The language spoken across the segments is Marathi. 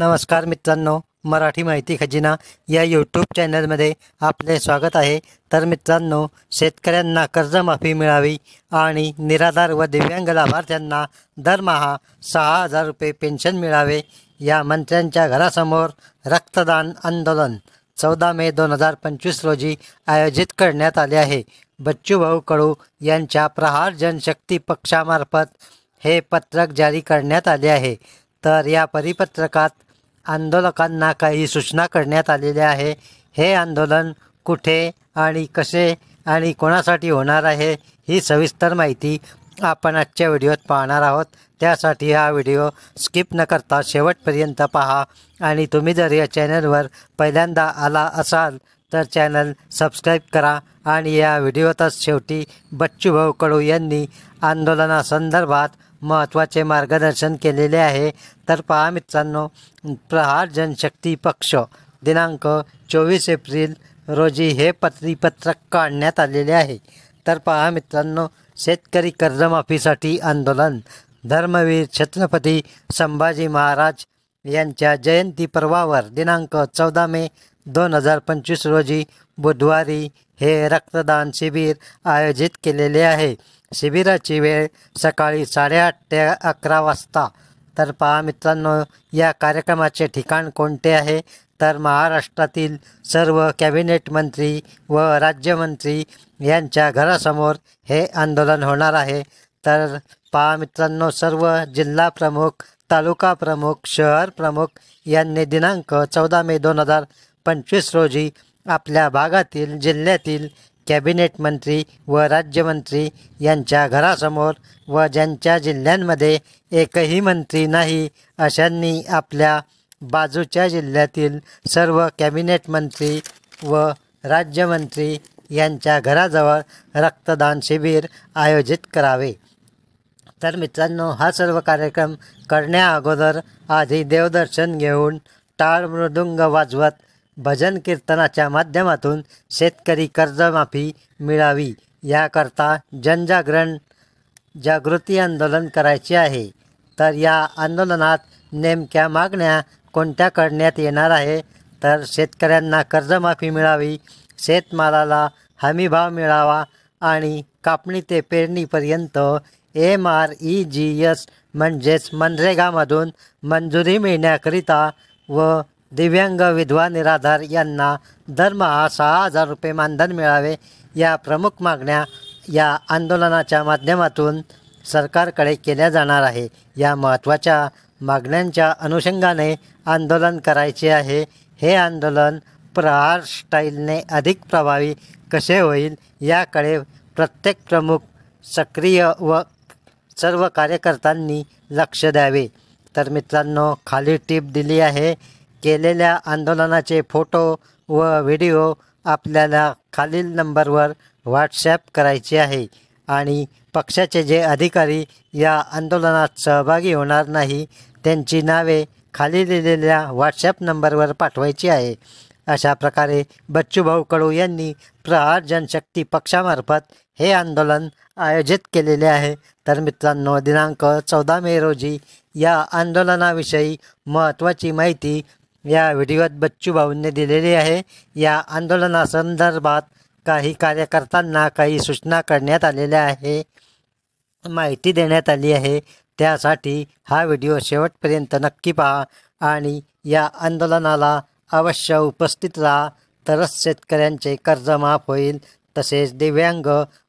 नमस्कार मित्रांनो, मराठी माहिती खजिना या यूट्यूब चॅनलमध्ये आपले स्वागत आहे। तर मित्रांनो, शेतकऱ्यांना कर्जमाफी मिळावी आणि निराधार व दिव्यांग लाभार्थ्यांना दरमहा 6,000 रुपये पेन्शन मिळावे या मंत्र्यांच्या घरासमोर रक्तदान आंदोलन 14 मे 2025 रोजी आयोजित करण्यात आले आहे। बच्चूभाऊ कडू यांच्या प्रहार जनशक्ती पक्षामार्फत हे पत्रक जारी करण्यात आले आहे। तर या परिपत्रकात आंदोलकांना काही सूचना करण्यात आलेल्या आहे। हे आंदोलन कुठे आणि कसे आणि कोणासाठी होणार आहे ही सविस्तर माहिती आपण आजच्या व्हिडिओत पाहणार आहोत। त्यासाठी हा व्हिडिओ स्किप न करता शेवटपर्यंत पहा आणि तुम्ही जर या चॅनलवर पहिल्यांदा आला असाल तर चॅनल सबस्क्राईब करा। आणि या व्हिडिओतच शेवटी बच्चूभाऊ कडू यांनी आंदोलनासंदर्भात महत्त्वाचे मार्गदर्शन केलेले आहे। तर पहा मित्रांनो, प्रहार जनशक्ती पक्ष दिनांक 24 एप्रिल रोजी हे परिपत्रक काढण्यात आलेले आहे। तर पहा मित्रांनो, शेतकरी कर्जमाफीसाठी आंदोलन। धर्मवीर छत्रपती संभाजी महाराज यांच्या जयंती पर्वावर दिनांक 14 मे 2025 रोजी बुधवारी हे रक्तदान शिबिर आयोजित केलेले आहे। शिबिराची वेळ सकाळी 8:30 ते 11 वाजता। तर पहा मित्रांनो, या कार्यक्रमाचे ठिकाण कोणते आहे तर महाराष्ट्रातील सर्व कॅबिनेट मंत्री व राज्यमंत्री यांच्या घरासमोर हे आंदोलन होणार आहे। तर पहा मित्रांनो, सर्व जिल्हा प्रमुख, तालुका प्रमुख, शहर प्रमुख यांनी दिनांक 14 मे 2025 रोजी आपल्या भागातील जिल्ह्यातील कॅबिनेट मंत्री व राज्यमंत्री यांच्या घरासमोर व ज्यांच्या जिल्ह्यांमध्ये एकही मंत्री नाही अशांनी आपल्या बाजूच्या जिल्ह्यातील सर्व कॅबिनेट मंत्री व राज्यमंत्री यांच्या घराजवळ रक्तदान शिबिर आयोजित करावे। तर मित्रांनो, हा सर्व कार्यक्रम करण्याअगोदर आधी देवदर्शन घेऊन टाळ मृदुंग वाजवत भजन कीर्तनाच्या माध्यमातून शेतकरी कर्जमाफी मिळावी याकरता जागृती आंदोलन करायचे आहे। तर या आंदोलनात नेमक्या मागण्या कोणत्या करण्यात येणार आहे तर शेतकऱ्यांना कर्जमाफी मिळावी, शेतमालाला हमीभाव मिळावा आणि कापणी ते पेरणीपर्यंत MREGS म्हणजेच मनरेगामधून मंजुरी मिळण्याकरिता व दिव्यांग विधवा निराधार यांना दरमहा 6,000 रुपये मानधन मिळावे या प्रमुख मागण्या या आंदोलनाच्या माध्यमातून सरकारकडे केल्या जाणार आहे। या महत्त्वाच्या मागण्यांच्या अनुषंगाने आंदोलन करायचे आहे। हे आंदोलन प्रहार स्टाईलने अधिक प्रभावी कसे होईल याकडे प्रत्येक प्रमुख, सक्रिय व सर्व कार्यकर्त्यांनी लक्ष द्यावे। तर मित्रांनो, खाली टीप दिली आहे। केलेल्या आंदोलनाचे फोटो व व्हिडिओ आपल्याला खालील नंबरवर व्हॉट्सॲप करायचे आहे आणि पक्षाचे जे अधिकारी या आंदोलनात सहभागी होणार नाही त्यांची नावे खाली दिलेल्या व्हॉट्सॲप नंबरवर पाठवायची आहे। अशा प्रकारे बच्चूभाऊ कडू यांनी प्रहार जनशक्ती पक्षामार्फत हे आंदोलन आयोजित केलेले आहे। तर मित्रांनो, दिनांक 14 मे रोजी या आंदोलनाविषयी महत्त्वाची माहिती या व्हिडिओत बच्चूभाऊंनी दिलेली आहे। या आंदोलनासंदर्भात काही कार्यकर्त्यांना काही सूचना करण्यात आलेल्या आहे, माहिती देण्यात आली आहे। त्यासाठी हा व्हिडिओ शेवटपर्यंत नक्की पहा आणि या आंदोलनाला अवश्य उपस्थित राहा, तरच शेतकऱ्यांचे कर्ज माफ होईल। तसेच दिव्यांग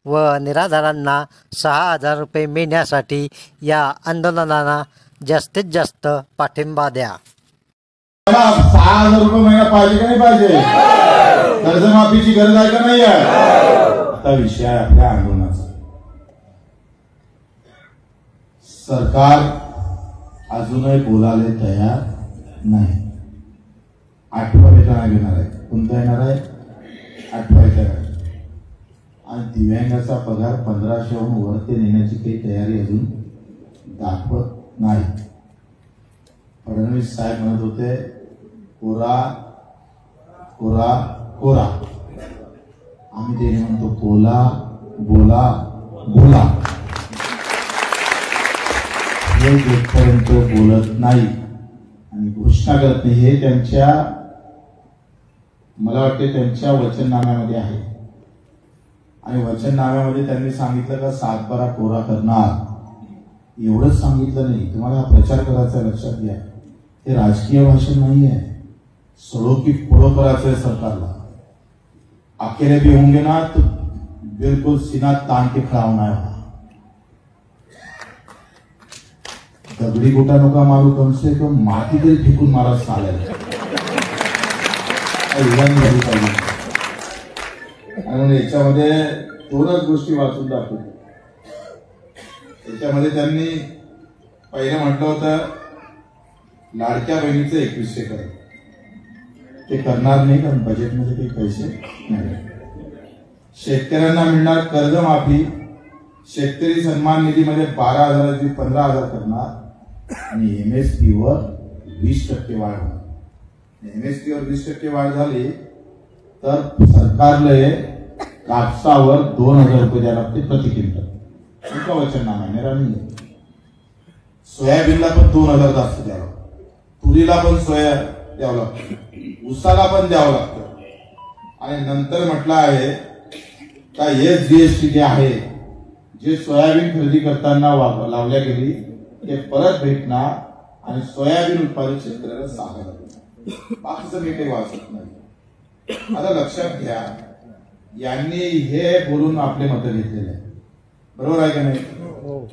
व निराधारांना 6,000 रुपये मिळण्यासाठी या आंदोलनाला जास्तीत जास्त पाठिंबा द्या। 6,000 रुपये महिना पाहिजे का नाही पाहिजे? कर्जमाफीची गरज आहे का नाही आहे? आता विषय आहे आपल्या आंदोलनाचा। सरकार अजूनही बोलायला तयार नाही। 8वा वेतन घेणार आहे। कोणता येणार आहे? 8वा वेतन। आणि दिव्यांगाचा पगार 1500हून वरती नेण्याची काही तयारी अजून दाखवत नाही। फडणवीस साहेब म्हणत होते कोरा कोरा कोरा, आम्ही ते म्हणतो कोला बोला बोला। हे जोपर्यंत बोलत नाही आणि घोषणा करत नाही, हे त्यांच्या मला वाटते त्यांच्या वचननाम्यामध्ये आहे. आणि वचननाम्यामध्ये त्यांनी सांगितलं का 7-12 कोरा करणार, एवढंच सांगितलं नाही. तुम्हाला हा प्रचार करायचा लक्षात घ्या, हे राजकीय भाषण नाही आहे. सड़ो की फोड़ो करायचं आहे सरकारला. अकेले भी होंगे ना तो बिल्कुल सीना तान के खड़ा होना है. दगडी गोटा नका मारू, कम से कम माती तरी फेकून मारा चालेल. आणि याच्यामध्ये 2च गोष्टी वाचून दाखवल्या. त्याच्यामध्ये त्यांनी पहिले म्हटलं होतं लाडक्या बहिणीचं 2100 करा, ते करणार नाही कारण बजेटमध्ये काही पैसे नाही. शेतकऱ्यांना मिळणार कर्जमाफी, शेतकरी सन्मान निधीमध्ये 12,000ची 15,000 करणार आणि MSP वर 20% वाढ होणार. MSP वर 20% वाढ झाली तर सरकारला कापसावर 2,000 रुपये द्यायला लागते प्रति क्विंटल. तुमचं वचननामा आहे राणी. सोयाबीनला पण 2,000 जास्त द्यावं, तुरीला पण सोया द्यावं लागतं, ऊसाला पण द्यावं लागतं. आणि नंतर म्हटलं आहे का SGST जे आहे, जे सोयाबीन खरेदी करताना लावल्या गेली ते परत भेटणार आणि सोयाबीन उत्पादक शेतकऱ्याला 6,000 देणार. बाकीचं मी काही वाचत नाही. आता लक्षात घ्या, यांनी हे बोलून आपले मत घेतलेले आहे, बरोबर आहे का नाही.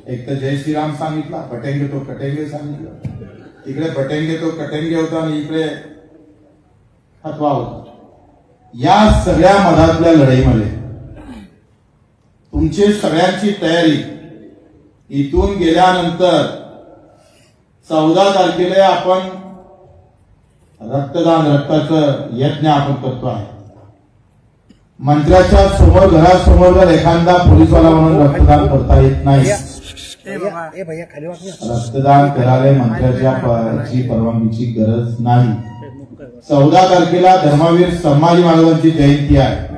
एक तर जय श्रीराम सांगितला, बटेंगे तो कटेंगे सांगितलं. इकडे बटेंगे तो कटेंगे होता आणि इकडे फतवा होता. या सगळ्या मधातल्या लढाईमध्ये तुमची सगळ्यांची तयारी इथून गेल्यानंतर 14 तारखेला आपण रक्तदान, रक्ताचं यज्ञ आपण करतो आहे. मंत्र्याच्या समोर, घरासमोर जर एखादा पोलीसवाला म्हणून रक्तदान करता येत नाही, रक्तदान करायला मंत्र्याच्या परवानगीची गरज नाही. 14 तारखेला धर्मवीर संभाजी महाराजांची जयंती आहे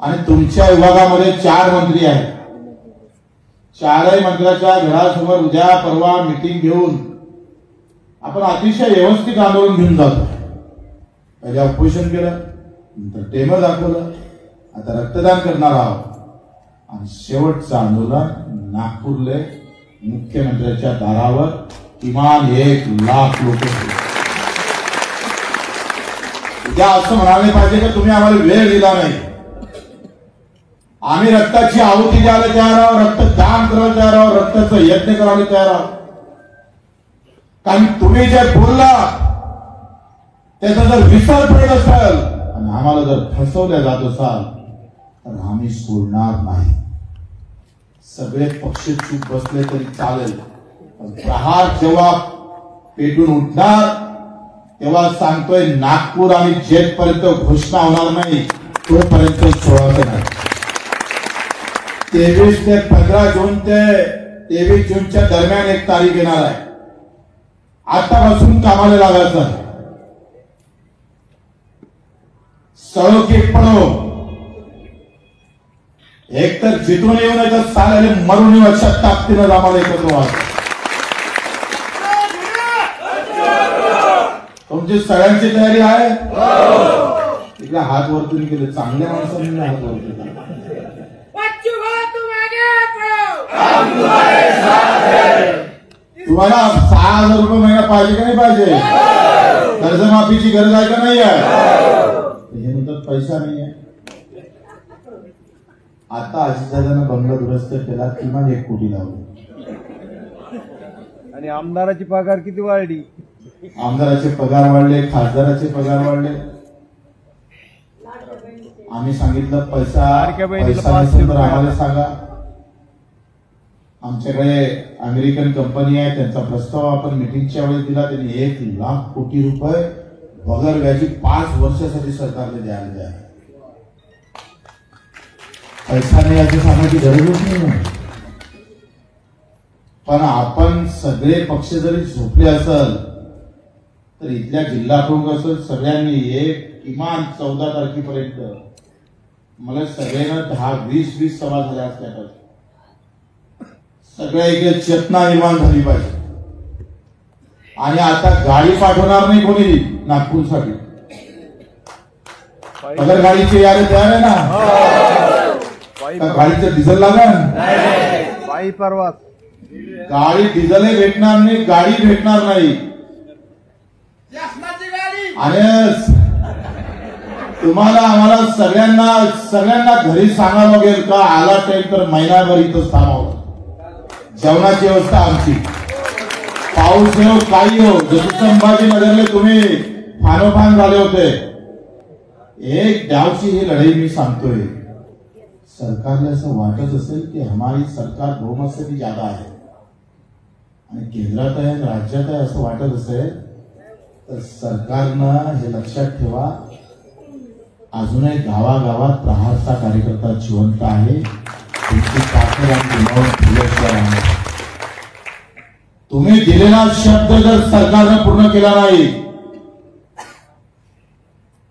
आणि तुमच्या विभागामध्ये 4 मंत्री आहेत. 4ही मंत्र्याच्या घरासमोर उद्या परवा मीटिंग घेऊन आपण अतिशय व्यवस्थित आंदोलन घेऊन जातो. पहिले ऑपोजिशन केलं, नंतर टेमर दाखवलं, आता रक्तदान करणार आहोत आणि शेवटचं आंदोलन नागपूरले मुख्यमंत्र्याच्या दारावर किमान 1,00,000 लोक. उद्या असं म्हणाले पाहिजे की तुम्ही आम्हाला वेळ दिला नाही, आम्ही रक्ताची आहुती द्यायला तयार आहोत, रक्तदान करायला तयार आहोत, रक्ताचं यज्ञ करायला तयार आहोत. कारण तुम्ही जे बोलला त्याचा जर विसर पडत असेल आणि आम्हाला जर फसवल्या जात असाल तर आम्ही सोडणार नाही. सगळे पक्ष चूप बसले तरी चालेल, पण प्रहार जेव्हा पेटून उठणार तेव्हा सांगतोय नागपूर आणि जेटपर्यंत घोषणा होणार नाही तोपर्यंत सोडायचं नाही. 23 ते 15 जून ते 23 जूनच्या दरम्यान एक तारीख येणार आहे. आतापासून कामाला लागायचं आहे. सड़ो की पड़ो, एक तर जिथून येऊ नये तर साऱ्याने मरून येऊ अशा ताकदीनं आम्हाला एकत्र व्हावं. तुमची सगळ्यांची तयारी आहे. इकडे हात वरतून केले, चांगल्या माणसांनी हात वरतून केले. तुम्हाला 6,000 रुपये महिना पाहिजे का नाही पाहिजे? कर्जमाफीची गरज आहे का नाही आहे? हे म्हणतात पैसा नाही आहे. आता अजितदादांना बंगला दुरुस्त केला, किमान 1 कोटी लावले आणि आमदाराची पगार किती वाढली? आमदाराचे पगार वाढले, खासदाराचे पगार वाढले. आम्ही सांगितलं पैसा नसेल तर आम्हाला सांगा. आमच्याकडे अमेरिकन कंपनी आहे, त्यांचा प्रस्ताव आपण मीटिंगच्या वेळेस दिला. त्यांनी 1,00,000 कोटी रुपये बगर व्याजी 5 वर्षासाठी सरकारने द्यायला द्या. पैसा नाही याची सांगायची गरजच नाही. पण आपण सगळे पक्ष जरी झोपले असेल तर इथल्या जिल्हा प्रमुख असेल सगळ्यांनी किमान 14 तारखेपर्यंत मला सगळ्यांना 10-20 सभा झाल्या असल्या पाहिजे. सगळ्या इकडे चेतना निर्माण झाली पाहिजे. आणि आता गाडी पाठवणार नाही कोणी नागपूरसाठी. अगर गाडीची यार तयार आहे ना, का गाडीचं डिझेल लागेल? पायी परवास. गाडी डिझेलही भेटणार नाही, गाडी भेटणार नाही. आणि तुम्हाला आम्हाला सगळ्यांना घरी सांगावं लागेल का आला टाइम तर महिनाभर इथंच थांबावं. जेवणाची व्यवस्था आमची, पाऊस येऊ काही हो. जसं संभाजीनगरले तुम्ही फानोफान झाले होते. एक डावची ही लढाई मी सांगतोय. सरकारला असं वाटत असेल की हमारी सरकार बहुमत से भी ज्यादा आहे आणि केंद्रात आहे राज्यात आहे असं वाटत असेल तर सरकारनं हे लक्षात ठेवा, अजूनही गावागावात प्रहारचा कार्यकर्ता जिवंत आहे. तुमची ताकद आणि तुम्ही दिलेला शब्द जर सरकारनं पूर्ण केला नाही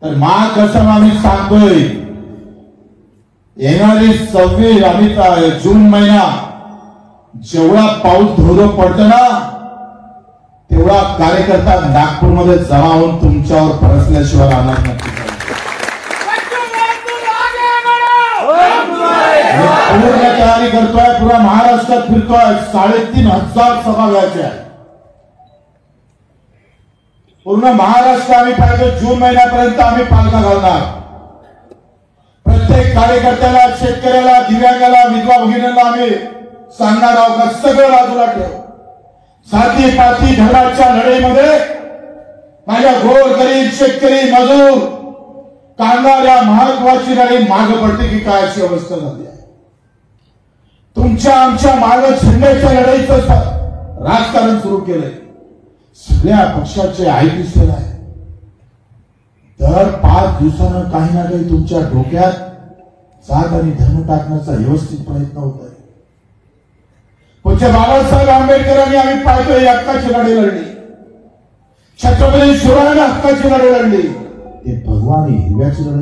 तर कसम आम्ही सांगतोय, येणारी 26 जून महिना जेवढा पाऊस धोधो पडतो ना तेवढा कार्यकर्ता नागपूरमध्ये जमा होऊन तुमच्यावर परसल्याशिवाय राहणार नक्की. पूर्ण तयारी करतोय, पुरा महाराष्ट्रात फिरतोय. 3,500 सभा घ्यायच्या पूर्ण महाराष्ट्र आम्ही पाहिजे. जून महिन्यापर्यंत आम्ही पालखा घालणार. प्रत्येक कार्यकर्त्याला, शेतकऱ्याला, दिव्यांगाला, विधवा भगिनींना आम्ही सांगणार आहोत का सगळं बाजूला ठेव. जाती पाती धर्माच्या लढाईमध्ये माझ्या गोर गरीब शेतकरी मजूर कामगार या महत्वाची लढाई मागे पडते की काय अशी अवस्था झाली आहे. तुमच्या आमच्या मागे झेंड्याच्या लढाईचं राजकारण सुरू केलंय. सगळ्या पक्षाचे आयटीसेल आहे. दर 5 दिवसानं काही ना काही तुमच्या डोक्यात जात आणि धर्म टाकण्याचा व्यवस्थित प्रयत्न होत आहे. पूज्य बाबासाहेब आंबेडकरांनी आम्ही पाहतोय हक्काची लढाई लढली. छत्रपती शिवरायांनी हक्काची लढाई लढली. ते भगवान हिरव्याची लढाई